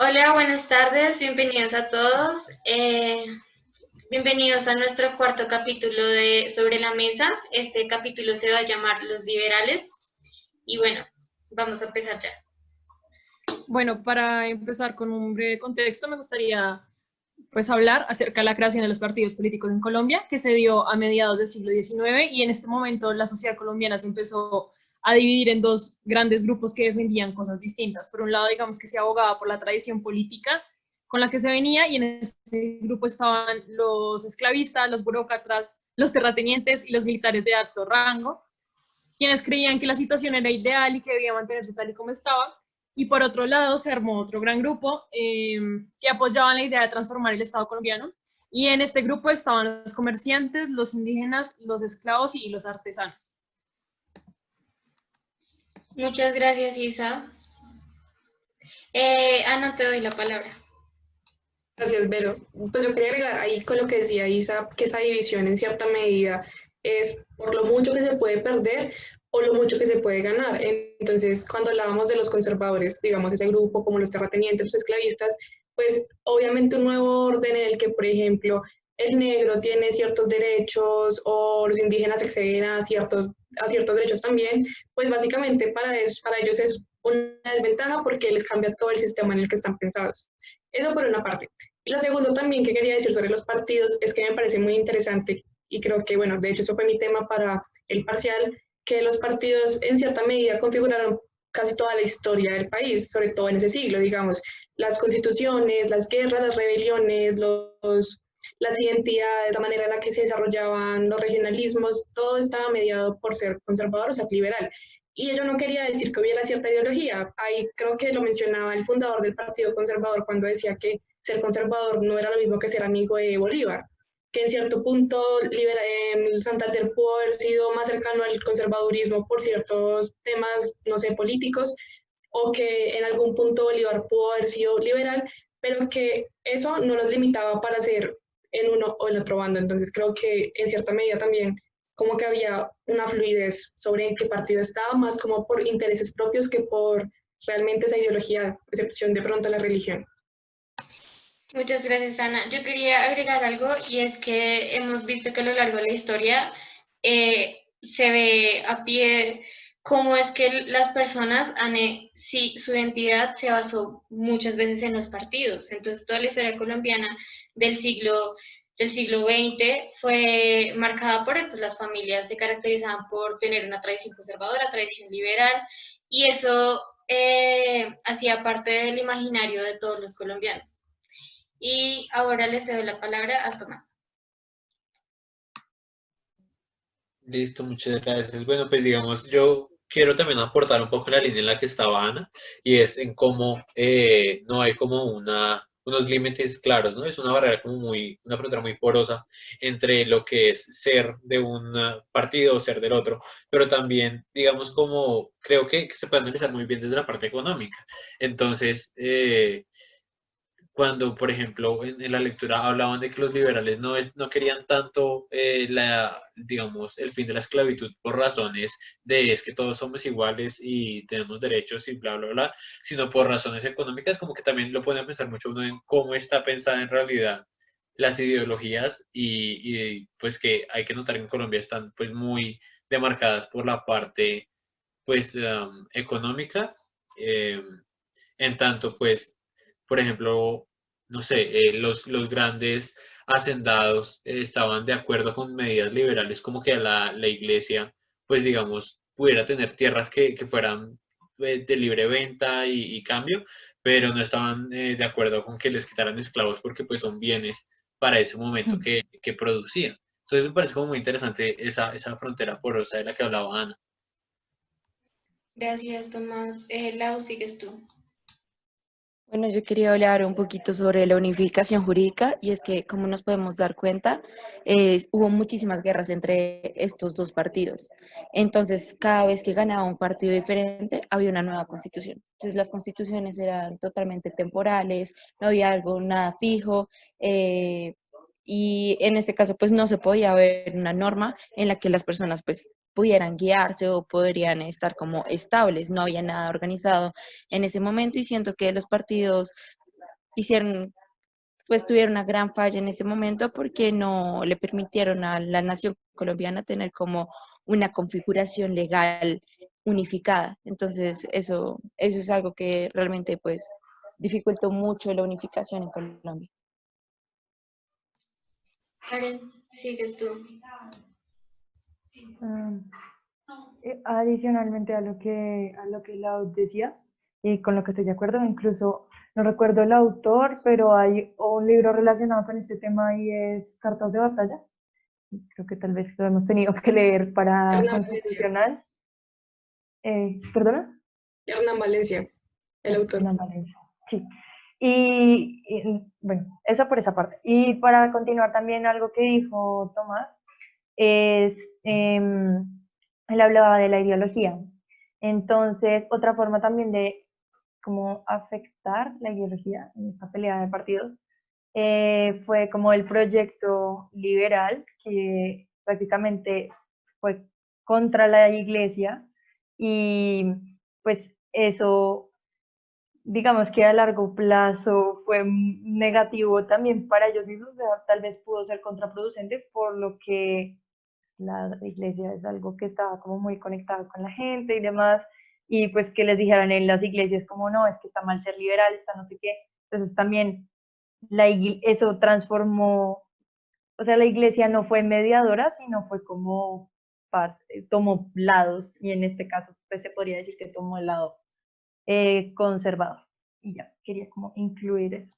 Hola, buenas tardes, bienvenidos a todos. Bienvenidos a nuestro cuarto capítulo de Sobre la Mesa. Este capítulo se va a llamar Los Liberales. Y bueno, vamos a empezar ya. Bueno, para empezar con un breve contexto, me gustaría hablar acerca de la creación de los partidos políticos en Colombia, que se dio a mediados del siglo XIX, y en este momento la sociedad colombiana se empezó a dividir en dos grandes grupos que defendían cosas distintas. Por un lado, digamos que se abogaba por la tradición política con la que se venía, y en ese grupo estaban los esclavistas, los burócratas, los terratenientes y los militares de alto rango, quienes creían que la situación era ideal y que debía mantenerse tal y como estaba. Y por otro lado, se armó otro gran grupo que apoyaban la idea de transformar el Estado colombiano. Y en este grupo estaban los comerciantes, los indígenas, los esclavos y los artesanos. Muchas gracias, Isa. Ana, te doy la palabra. Gracias, Vero. Pues yo quería agregar ahí con lo que decía Isa, que esa división en cierta medida es por lo mucho que se puede perder o lo mucho que se puede ganar. Entonces, cuando hablábamos de los conservadores, digamos, ese grupo como los terratenientes, los esclavistas, pues obviamente un nuevo orden en el que, por ejemplo, el negro tiene ciertos derechos o los indígenas acceden a ciertos derechos también, pues básicamente para ellos es una desventaja porque les cambia todo el sistema en el que están pensados. Eso por una parte. Y lo segundo también que quería decir sobre los partidos es que me parece muy interesante y creo que, bueno, de hecho eso fue mi tema para el parcial, que los partidos en cierta medida configuraron casi toda la historia del país, sobre todo en ese siglo, digamos, las constituciones, las guerras, las rebeliones, las identidades, la manera en la que se desarrollaban los regionalismos, todo estaba mediado por ser conservador o ser liberal. Y ello no quería decir que hubiera cierta ideología. Ahí creo que lo mencionaba el fundador del Partido Conservador cuando decía que ser conservador no era lo mismo que ser amigo de Bolívar, que en cierto punto Santander pudo haber sido más cercano al conservadurismo por ciertos temas, no sé, políticos, o que en algún punto Bolívar pudo haber sido liberal, pero que eso no los limitaba para ser en uno o en otro bando. Entonces creo que en cierta medida también como que había una fluidez sobre en qué partido estaba, más como por intereses propios que por realmente esa ideología, excepción de pronto la religión. Muchas gracias, Ana. Yo quería agregar algo y es que hemos visto que a lo largo de la historia se ve a pie cómo es que las personas, sí, su identidad se basó muchas veces en los partidos. Entonces, toda la historia colombiana del siglo XX fue marcada por esto. Las familias se caracterizaban por tener una tradición conservadora, tradición liberal, y eso hacía parte del imaginario de todos los colombianos. Y ahora le cedo la palabra a Tomás. Listo, muchas gracias. Bueno, pues digamos, yo quiero también aportar un poco la línea en la que estaba Ana, y es en cómo no hay como unos límites claros, ¿no? Es una barrera como una frontera muy porosa entre lo que es ser de un partido o ser del otro, pero también, digamos, como creo que se puede analizar muy bien desde la parte económica. Entonces, cuando, por ejemplo, en la lectura hablaban de que los liberales no querían tanto digamos, el fin de la esclavitud por razones de es que todos somos iguales y tenemos derechos y bla, bla, bla, sino por razones económicas, como que también lo pueden pensar mucho uno en cómo está pensada en realidad las ideologías pues que hay que notar que en Colombia están pues muy demarcadas por la parte pues económica, en tanto pues, por ejemplo, no sé, los grandes hacendados estaban de acuerdo con medidas liberales como que la iglesia, pues digamos, pudiera tener tierras que fueran de libre venta y cambio, pero no estaban de acuerdo con que les quitaran esclavos porque pues son bienes para ese momento que producían. Entonces me parece como muy interesante esa frontera porosa de la que hablaba Ana. Gracias, Tomás. Lau, sigues tú. Bueno, yo quería hablar un poquito sobre la unificación jurídica y es que, como nos podemos dar cuenta, hubo muchísimas guerras entre estos dos partidos. Entonces, cada vez que ganaba un partido diferente, había una nueva constitución. Entonces, las constituciones eran totalmente temporales, no había algo nada fijo. Y en este caso, pues no se podía haber una norma en la que las personas, pues, pudieran guiarse o podrían estar como estables, no había nada organizado en ese momento y siento que los partidos hicieron, pues tuvieron una gran falla en ese momento porque no le permitieron a la nación colombiana tener como una configuración legal unificada. Entonces, eso es algo que realmente pues dificultó mucho la unificación en Colombia. Karen, sigues tú. Adicionalmente a lo que Lau decía, y con lo que estoy de acuerdo, incluso no recuerdo el autor, pero hay un libro relacionado con este tema y es Cartas de Batalla. Creo que tal vez lo hemos tenido que leer para Hernán Valencia. constitucional. ¿Perdona? Hernán Valencia, el autor. Hernán Valencia, sí. Bueno, eso por esa parte. Y para continuar también algo que dijo Tomás, es, él hablaba de la ideología. Entonces, otra forma también de como afectar la ideología en esta pelea de partidos fue como el proyecto liberal, que prácticamente fue contra la iglesia y pues eso, digamos que a largo plazo fue negativo también para ellos mismos, o sea, tal vez pudo ser contraproducente por lo que la iglesia es algo que estaba como muy conectado con la gente y demás, y pues que les dijeran en las iglesias como no, es que está mal ser liberal, está no sé qué, entonces también eso transformó, o sea, la iglesia no fue mediadora, sino fue como tomó lados, y en este caso pues se podría decir que tomó el lado conservador, y ya, quería como incluir eso.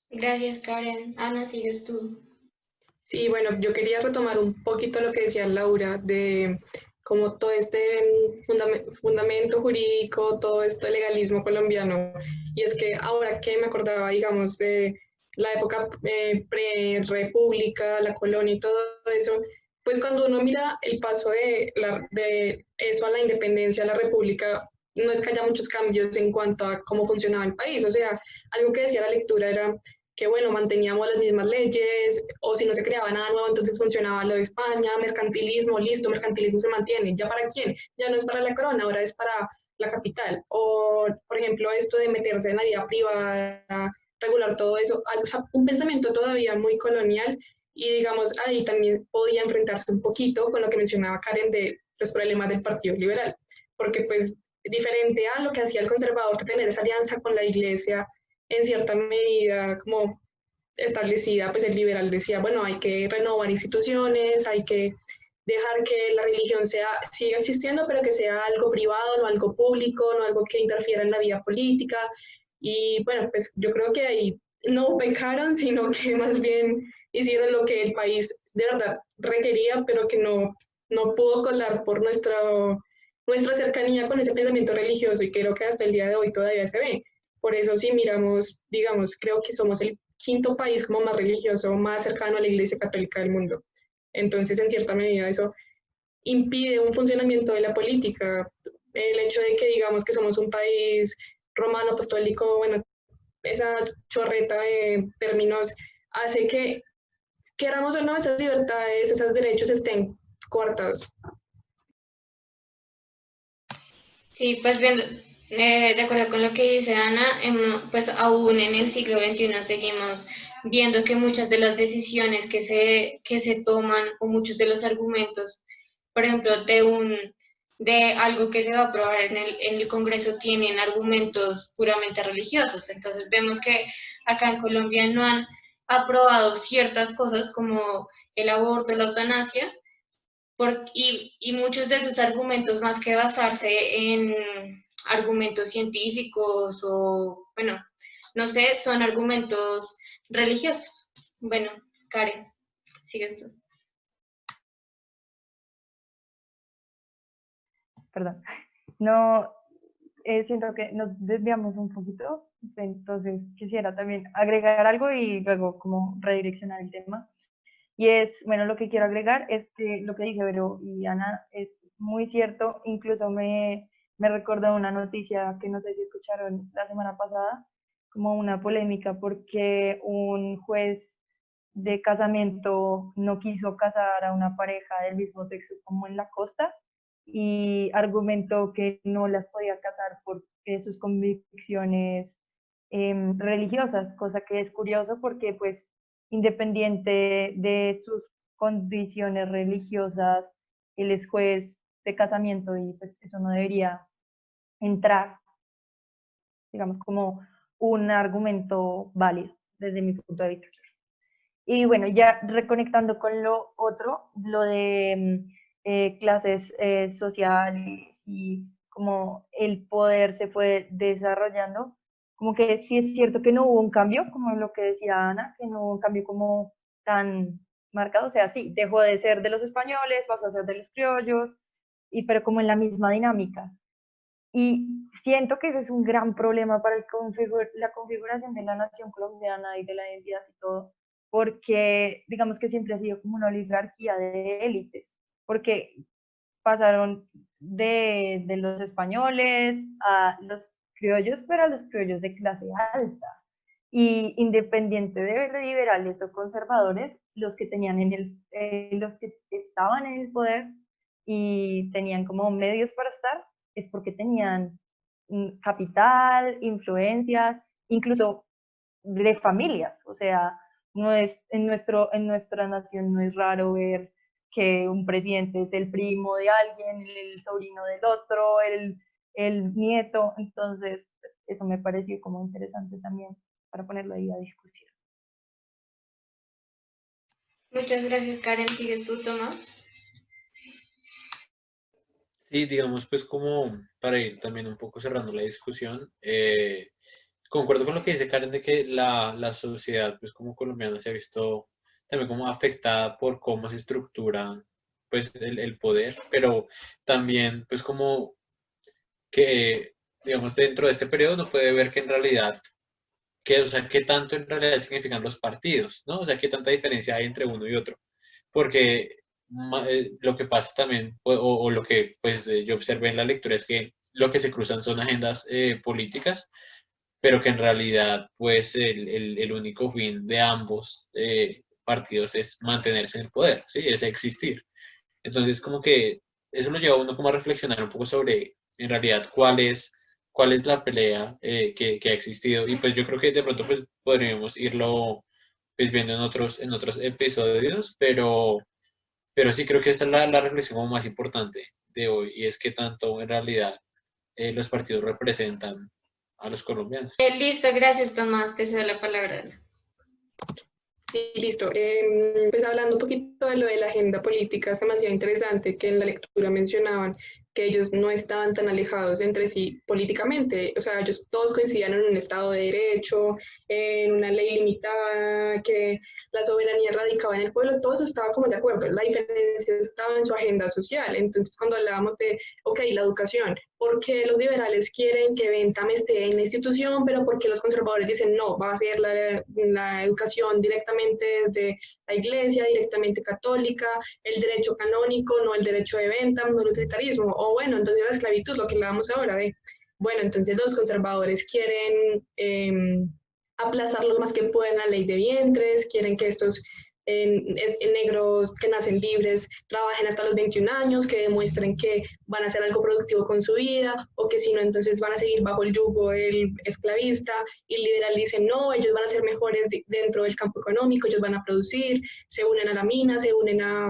Gracias, Karen. Ana, sigues tú. Sí, bueno, yo quería retomar un poquito lo que decía Laura de como todo este fundamento jurídico, todo este legalismo colombiano. Y es que ahora que me acordaba, digamos, de la época pre-república, la colonia y todo eso, pues cuando uno mira el paso de eso a la independencia, a la república, no es que haya muchos cambios en cuanto a cómo funcionaba el país. O sea, algo que decía la lectura era que bueno, manteníamos las mismas leyes, o si no se creaba nada nuevo, entonces funcionaba lo de España, mercantilismo, listo, mercantilismo se mantiene, ¿ya para quién? Ya no es para la corona, ahora es para la capital, o por ejemplo esto de meterse en la vida privada, regular todo eso, o sea, un pensamiento todavía muy colonial, y digamos, ahí también podía enfrentarse un poquito con lo que mencionaba Karen de los problemas del Partido Liberal, porque pues diferente a lo que hacía el conservador de tener esa alianza con la iglesia, en cierta medida como establecida, pues el liberal decía, bueno, hay que renovar instituciones, hay que dejar que la religión siga existiendo, pero que sea algo privado, no algo público, no algo que interfiera en la vida política. Y bueno, pues yo creo que ahí no pecaron, sino que más bien hicieron lo que el país de verdad requería, pero que no pudo colar por nuestra cercanía con ese pensamiento religioso, y creo que hasta el día de hoy todavía se ve. Por eso si miramos, digamos, creo que somos el quinto país como más religioso, más cercano a la Iglesia Católica del mundo. Entonces, en cierta medida, eso impide un funcionamiento de la política. El hecho de que digamos que somos un país romano, apostólico, bueno, esa chorreta de términos hace que, queramos o no, esas libertades, esos derechos estén cortados. Sí, pues viendo, de acuerdo con lo que dice Ana, pues aún en el siglo XXI seguimos viendo que muchas de las decisiones que se toman o muchos de los argumentos, por ejemplo, de algo que se va a aprobar en el Congreso tienen argumentos puramente religiosos. Entonces vemos que acá en Colombia no han aprobado ciertas cosas como el aborto, la eutanasia, y muchos de sus argumentos, más que basarse en argumentos científicos o, bueno, no sé, son argumentos religiosos. Bueno, Karen, sigues tú. Perdón. No, siento que nos desviamos un poquito, entonces quisiera también agregar algo y luego como redireccionar el tema. Y es, bueno, lo que quiero agregar es que lo que dije Vero y Ana es muy cierto, incluso me recordó una noticia que no sé si escucharon la semana pasada, como una polémica porque un juez de casamiento no quiso casar a una pareja del mismo sexo como en la costa y argumentó que no las podía casar por sus convicciones religiosas, cosa que es curioso porque pues independiente de sus condiciones religiosas, él es juez de casamiento y pues eso no debería entrar, digamos, como un argumento válido desde mi punto de vista. Y bueno, ya reconectando con lo otro, lo de clases sociales y como el poder se fue desarrollando, como que sí es cierto que no hubo un cambio, como lo que decía Ana, que no hubo un cambio como tan marcado, o sea, sí, dejó de ser de los españoles, pasó a ser de los criollos, y, pero como en la misma dinámica. Y siento que ese es un gran problema para la configuración de la nación colombiana y de la identidad y todo, porque digamos que siempre ha sido como una oligarquía de élites, porque pasaron de los españoles a los criollos, pero a los criollos de clase alta. Y independiente de liberales o conservadores, los que tenían los que estaban en el poder y tenían como medios para estar, es porque tenían capital, influencias, incluso de familias. O sea, no es en nuestra nación no es raro ver que un presidente es el primo de alguien, el sobrino del otro, el nieto. Entonces, eso me pareció como interesante también para ponerlo ahí a discusión. Muchas gracias, Karen. ¿Sigues tú, Tomás? Sí, digamos, pues como para ir también un poco cerrando la discusión, concuerdo con lo que dice Karen de que la sociedad, pues como colombiana, se ha visto también como afectada por cómo se estructura, pues el poder, pero también, pues como que, digamos, dentro de este periodo uno puede ver que en realidad, o sea, qué tanto en realidad significan los partidos, ¿no? O sea, qué tanta diferencia hay entre uno y otro. Porque lo que pasa también, o lo que pues yo observé en la lectura es que lo que se cruzan son agendas políticas, pero que en realidad pues el único fin de ambos partidos es mantenerse en el poder, ¿sí? Es existir. Entonces como que eso lo lleva a uno como a reflexionar un poco sobre en realidad cuál es la pelea que ha existido. Y pues yo creo que de pronto pues podríamos irlo pues viendo en otros episodios, pero sí creo que esta es la reflexión como más importante de hoy y es que tanto en realidad los partidos representan a los colombianos. Listo, gracias, Tomás. Te cedo la palabra. Sí, listo. Pues hablando un poquito de lo de la agenda política, es demasiado interesante que en la lectura mencionaban que ellos no estaban tan alejados entre sí políticamente, o sea, ellos todos coincidían en un Estado de Derecho, en una ley limitada, que la soberanía radicaba en el pueblo, todo eso estaba como de acuerdo, la diferencia estaba en su agenda social. Entonces, cuando hablábamos de, ok, la educación, ¿por qué los liberales quieren que Bentham esté en la institución, pero por qué los conservadores dicen no, va a ser la educación directamente desde la iglesia, directamente católica, el derecho canónico, no el derecho de Bentham, no el utilitarismo? O bueno, entonces la esclavitud, lo que hablábamos ahora de, bueno, entonces los conservadores quieren aplazar lo más que pueden la ley de vientres, quieren que estos negros que nacen libres trabajen hasta los 21 años, que demuestren que van a hacer algo productivo con su vida, o que si no, entonces van a seguir bajo el yugo del esclavista. Y el liberal dice, no, ellos van a ser mejores dentro del campo económico, ellos van a producir, se unen a la mina, se unen a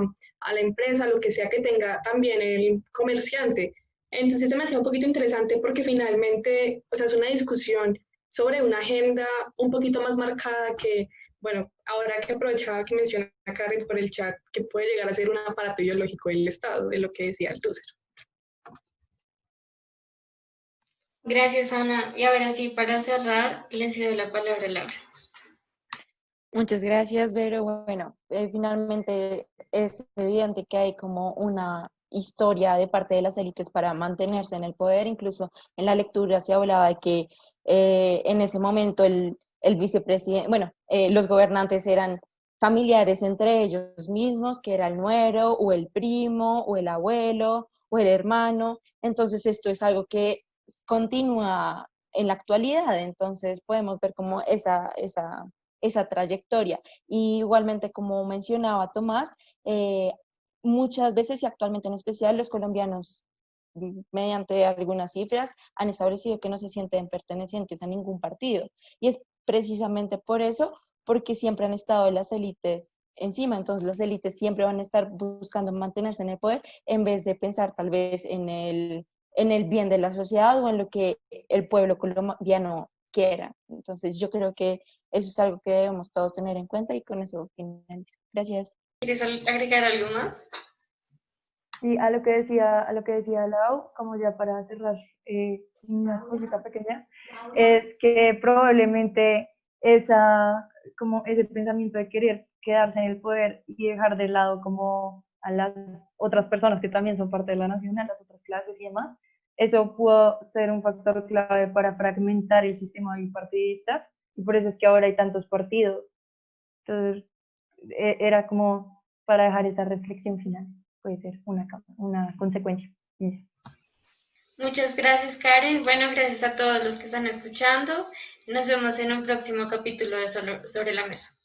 la empresa, lo que sea que tenga también el comerciante. Entonces se me hacía un poquito interesante porque finalmente, o sea, es una discusión sobre una agenda un poquito más marcada que, bueno, ahora que aprovechaba que menciona Karen por el chat, que puede llegar a ser un aparato ideológico del Estado, de lo que decía Althusser. Gracias, Ana. Y ahora sí, para cerrar, le cedo la palabra a Laura. Muchas gracias, Vero. Bueno, finalmente es evidente que hay como una historia de parte de las élites para mantenerse en el poder. Incluso en la lectura se hablaba de que en ese momento el vicepresidente, bueno, los gobernantes eran familiares entre ellos mismos, que era el nuero o el primo o el abuelo o el hermano. Entonces esto es algo que continúa en la actualidad. Entonces podemos ver como esa trayectoria. Y igualmente, como mencionaba Tomás, muchas veces y actualmente en especial los colombianos mediante algunas cifras, han establecido que no se sienten pertenecientes a ningún partido. Y es precisamente por eso, porque siempre han estado las élites encima. Entonces las élites siempre van a estar buscando mantenerse en el poder en vez de pensar tal vez en el bien de la sociedad o en lo que el pueblo colombiano quiera. Entonces yo creo que eso es algo que debemos todos tener en cuenta y con eso finalizo. Gracias. ¿Quieres agregar algo más? Sí, a lo que decía Lau, como ya para cerrar una cosita pequeña, es que probablemente como ese pensamiento de querer quedarse en el poder y dejar de lado como a las otras personas que también son parte de la nación, a las otras clases y demás, eso pudo ser un factor clave para fragmentar el sistema bipartidista y por eso es que ahora hay tantos partidos. Entonces, era como para dejar esa reflexión final. Puede ser una consecuencia. Muchas gracias, Karen. Bueno, gracias a todos los que están escuchando. Nos vemos en un próximo capítulo de Sobre la Mesa.